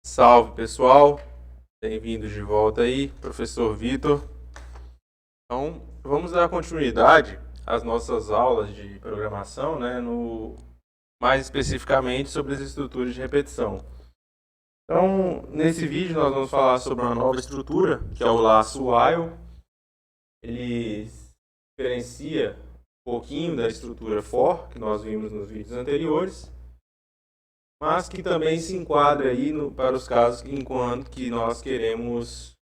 Salve pessoal, bem-vindos de volta aí, professor Vitor. Então, vamos dar continuidade às nossas aulas de programação, né, mais especificamente sobre as estruturas de repetição. Então, nesse vídeo nós vamos falar sobre uma nova estrutura, que é o laço while. Ele diferencia um pouquinho da estrutura for, que nós vimos nos vídeos anteriores, mas que também se enquadra aí para os casos enquanto que nós queremos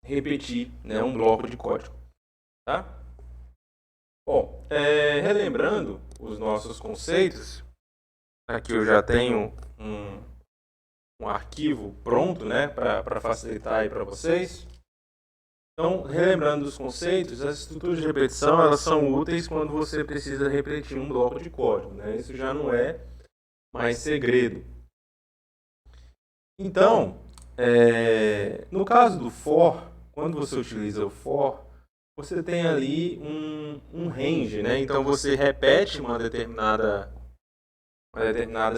repetir, né, um bloco de código. Tá? Bom, relembrando os nossos conceitos, aqui eu já tenho um arquivo pronto, né, para facilitar aí para vocês. Então, relembrando os conceitos, as estruturas de repetição elas são úteis quando você precisa repetir um bloco de código, né? Isso já não é mais segredo. Então, no caso do for, quando você utiliza o for, você tem ali um range, né? Então você repete uma determinada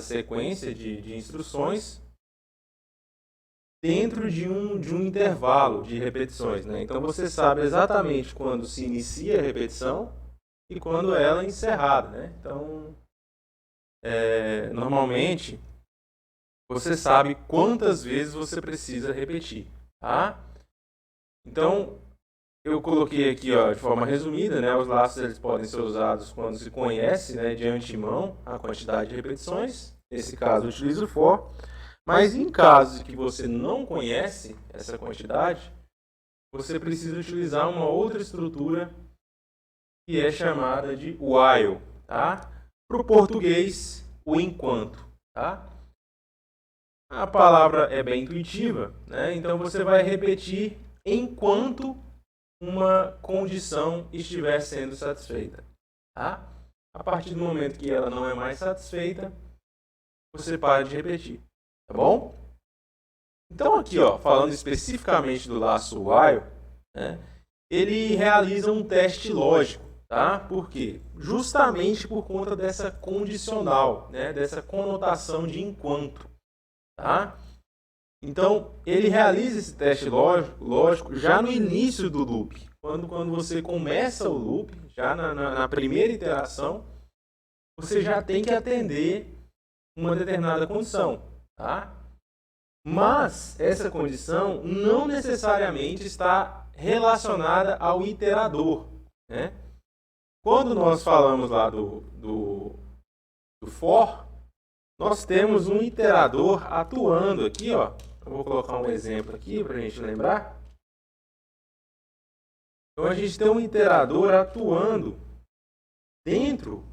sequência de instruções dentro de um intervalo de repetições, né? Então você sabe exatamente quando se inicia a repetição e quando ela é encerrada, né? Então, normalmente você sabe quantas vezes você precisa repetir, tá? Então, eu coloquei aqui, ó, de forma resumida, né, os laços eles podem ser usados quando se conhece, né, de antemão a quantidade de repetições. Nesse caso, eu utilizo o for. Mas em caso que você não conhece essa quantidade, você precisa utilizar uma outra estrutura que é chamada de while, tá? Para o português, o enquanto, tá? A palavra é bem intuitiva, né? Então você vai repetir enquanto uma condição estiver sendo satisfeita, tá? A partir do momento que ela não é mais satisfeita, você para de repetir, tá bom? Então aqui, ó, falando especificamente do laço while, né, ele realiza um teste lógico, tá? Por quê? Justamente por conta dessa condicional, né, dessa conotação de enquanto, tá? Então, ele realiza esse teste lógico já no início do loop. Quando você começa o loop, já na primeira iteração, você já tem que atender uma determinada condição, tá? Mas essa condição não necessariamente está relacionada ao iterador, né? Quando nós falamos lá do for, nós temos um iterador atuando aqui, ó. Eu vou colocar um exemplo aqui para a gente lembrar. Então a gente tem um iterador atuando dentro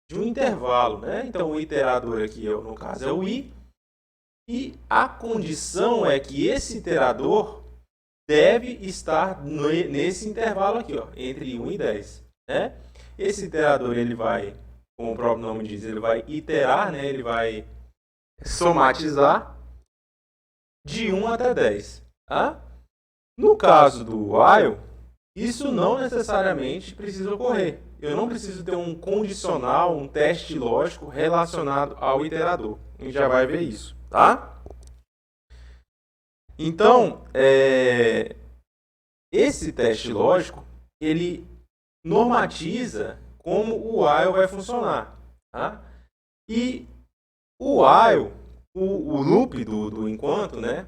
de um intervalo, né? Então o iterador aqui, no caso, é o i. E a condição é que esse iterador deve estar nesse intervalo aqui, ó, entre 1 e 10. Né? Esse iterador, ele vai, como o próprio nome diz, ele vai iterar, né? Ele vai somatizar de 1 até 10. Tá? No caso do while, isso não necessariamente precisa ocorrer. Eu não preciso ter um condicional, um teste lógico relacionado ao iterador. A gente já vai ver isso. Tá? Então, esse teste lógico, ele normatiza como o while vai funcionar. Tá? E o while, o loop do enquanto, né?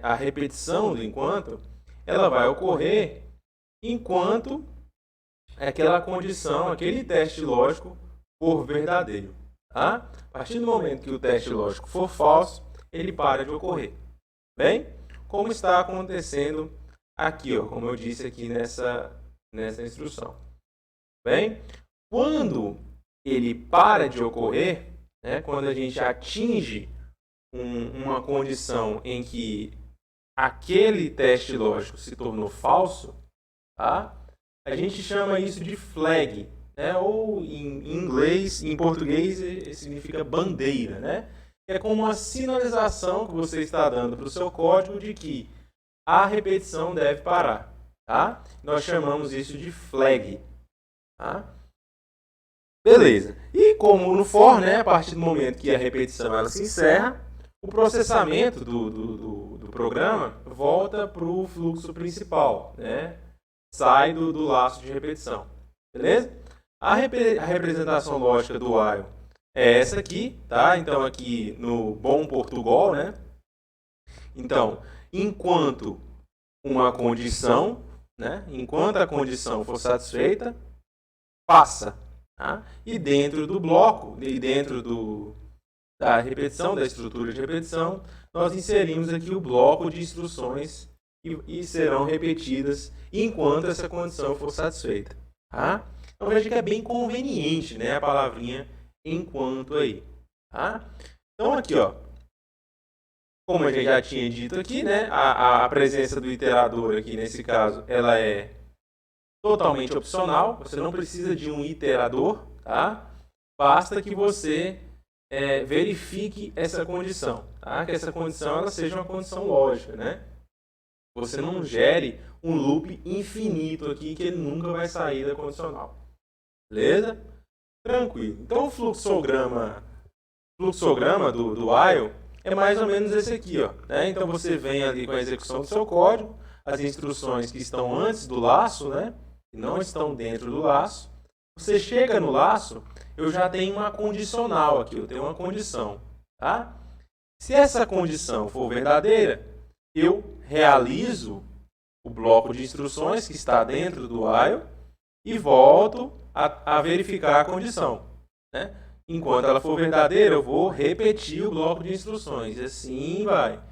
A repetição do enquanto, ela vai ocorrer enquanto aquela condição, aquele teste lógico for verdadeiro. Tá? A partir do momento que o teste lógico for falso, ele para de ocorrer. Bem, como está acontecendo aqui, ó, como eu disse aqui nessa instrução. Bem, quando ele para de ocorrer, né, quando a gente atinge uma condição em que aquele teste lógico se tornou falso, tá? A gente chama isso de flag, né? Ou em inglês, em português, significa bandeira, né? É como uma sinalização que você está dando para o seu código de que a repetição deve parar, tá? Nós chamamos isso de flag, tá? Beleza. E como no for, né, a partir do momento que a repetição ela se encerra, O processamento do programa volta para o fluxo principal, né? Sai do laço de repetição, beleza? A representação lógica do while é essa aqui, tá? Então, aqui no bom português, né? Então, enquanto uma condição, né? Enquanto a condição for satisfeita, passa. Tá? E dentro do bloco, e dentro da repetição, da estrutura de repetição, nós inserimos aqui o bloco de instruções e serão repetidas enquanto essa condição for satisfeita. Tá? Então veja que é bem conveniente, né, a palavrinha enquanto aí. Tá? Então aqui, ó, como a gente já tinha dito aqui, né, a presença do iterador aqui nesse caso, ela é totalmente opcional. Você não precisa de um iterador, tá? Basta que você verifique essa condição, tá? Que essa condição ela seja uma condição lógica, né? Você não gere um loop infinito aqui que ele nunca vai sair da condicional. Beleza? Tranquilo. Então o fluxograma do while é mais ou menos esse aqui, ó, né? Então você vem ali com a execução do seu código, as instruções que estão antes do laço, né? Que não estão dentro do laço. Você chega no laço, eu já tenho uma condicional aqui, eu tenho uma condição, tá? Se essa condição for verdadeira, eu realizo o bloco de instruções que está dentro do while e volto a verificar a condição, né? Enquanto ela for verdadeira, eu vou repetir o bloco de instruções, e assim vai.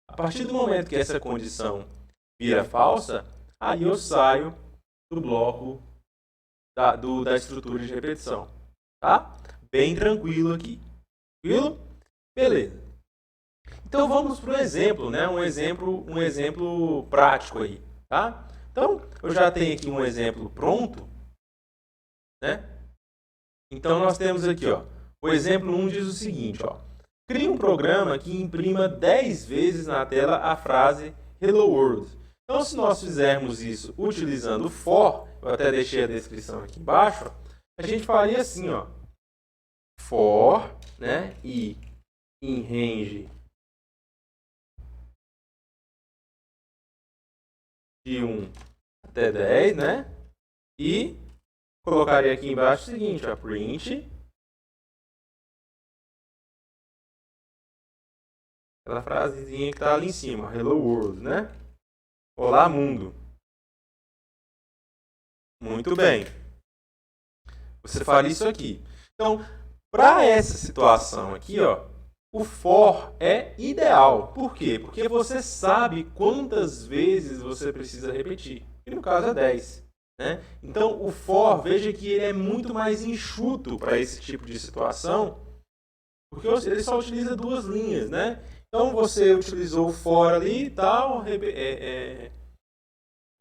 A partir do momento que essa condição vira falsa, aí eu saio do bloco da estrutura de repetição, tá? Bem tranquilo aqui. Tranquilo? Beleza. Então vamos para o exemplo, né? Um exemplo prático aí, tá? Então eu já tenho aqui um exemplo pronto, né? Então nós temos aqui, ó, o exemplo 1 diz o seguinte, ó: crie um programa que imprima 10 vezes na tela a frase Hello World. Então, se nós fizermos isso utilizando for, eu até deixei a descrição aqui embaixo, a gente faria assim, ó: for, né, e em range de 1 até 10, né, e colocaria aqui embaixo o seguinte, ó: print aquela frasezinha que está ali em cima, Hello World, né? Olá, mundo. Muito bem. Você faria isso aqui. Então, para essa situação aqui, ó, o for é ideal. Por quê? Porque você sabe quantas vezes você precisa repetir. E no caso é 10. Né? Então, o for, veja que ele é muito mais enxuto para esse tipo de situação, porque ele só utiliza 2 linhas, né? Então, você utilizou o for ali e tal,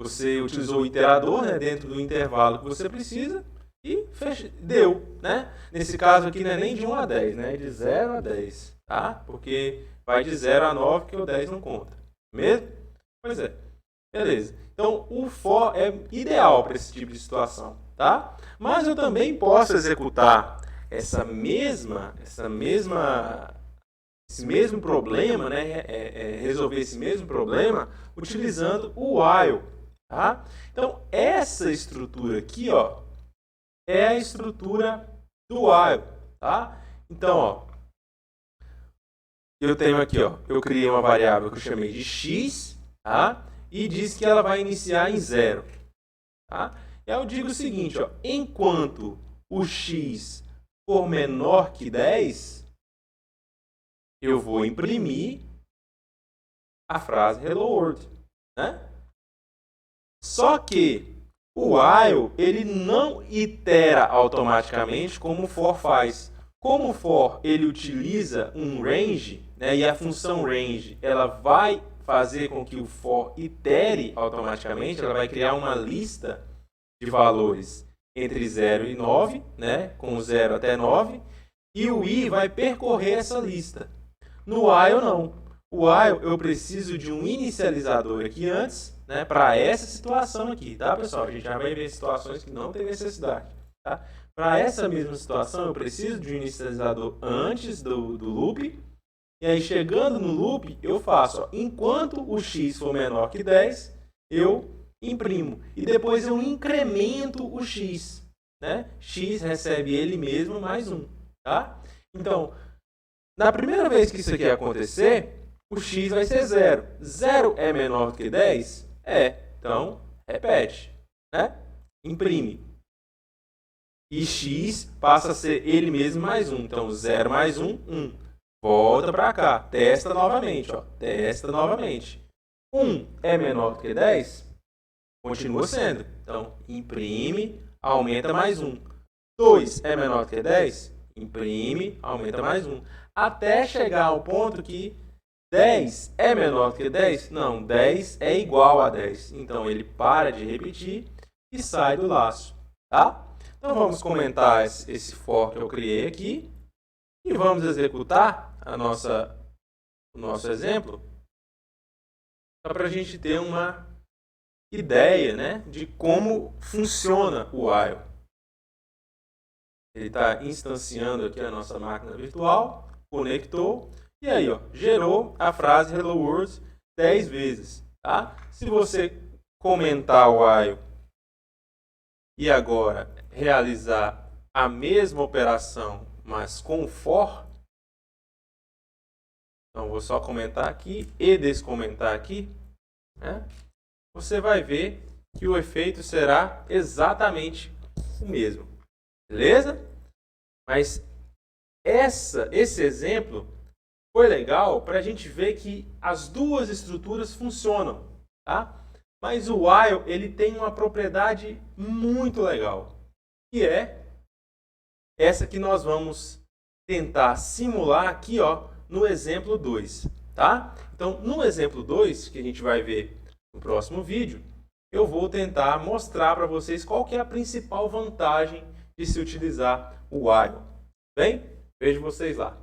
você utilizou o iterador, né, dentro do intervalo que você precisa e deu, né? Nesse caso aqui não é nem de 1 a 10, né? É de 0 a 10, tá? Porque vai de 0 a 9 que o 10 não conta. Mesmo? Pois é. Beleza. Então, o for é ideal para esse tipo de situação, tá? Mas eu também posso executar esse mesmo problema, né? Resolver esse mesmo problema utilizando o while, tá? Então, essa estrutura aqui, ó, é a estrutura do while, tá? Então, ó, eu tenho aqui, ó, eu criei uma variável que eu chamei de x, tá? E diz que ela vai iniciar em 0, tá? E aí eu digo o seguinte, ó, enquanto o x for menor que 10, eu vou imprimir a frase Hello World, né? Só que o while, ele não itera automaticamente como o for faz. Como o for, ele utiliza um range, né? E a função range, ela vai fazer com que o for itere automaticamente, ela vai criar uma lista de valores entre 0 e 9, né? Com 0 até 9, e o i vai percorrer essa lista. No while, não. O while, eu preciso de um inicializador aqui antes, né, para essa situação aqui, tá, pessoal? A gente já vai ver situações que não tem necessidade, tá? Para essa mesma situação, eu preciso de um inicializador antes do loop E aí, chegando no loop, eu faço, ó, enquanto o x for menor que 10, eu imprimo. E depois eu incremento o x, né? X recebe ele mesmo mais 1, tá? Então, na primeira vez que isso aqui acontecer, o x vai ser 0. 0 é menor do que 10? É. Então, repete, né? Imprime. E x passa a ser ele mesmo mais 1. Então, 0 mais 1, 1. Volta para cá. Testa novamente. Ó. Testa novamente. 1 é menor do que 10? Continua sendo. Então, imprime, aumenta mais 1. 2 é menor do que 10? Imprime, aumenta mais 1. Até chegar ao ponto que 10 é menor do que 10? Não, 10 é igual a 10. Então, ele para de repetir e sai do laço. Tá? Então, vamos comentar esse for que eu criei aqui. E vamos executar o nosso exemplo. Só para a gente ter uma ideia, né, de como funciona o while. Ele está instanciando aqui a nossa máquina virtual, conectou, e aí, ó, gerou a frase Hello World 10 vezes. Tá? Se você comentar o while e agora realizar a mesma operação, mas com for, então vou só comentar aqui e descomentar aqui, né? Você vai ver que o efeito será exatamente o mesmo. Beleza? Mas esse exemplo foi legal para a gente ver que as duas estruturas funcionam, tá? Mas o while ele tem uma propriedade muito legal, que é essa que nós vamos tentar simular aqui, ó, no exemplo 2, tá? Então, no exemplo 2, que a gente vai ver no próximo vídeo, eu vou tentar mostrar para vocês qual que é a principal vantagem de se utilizar o while. Bem, vejo vocês lá.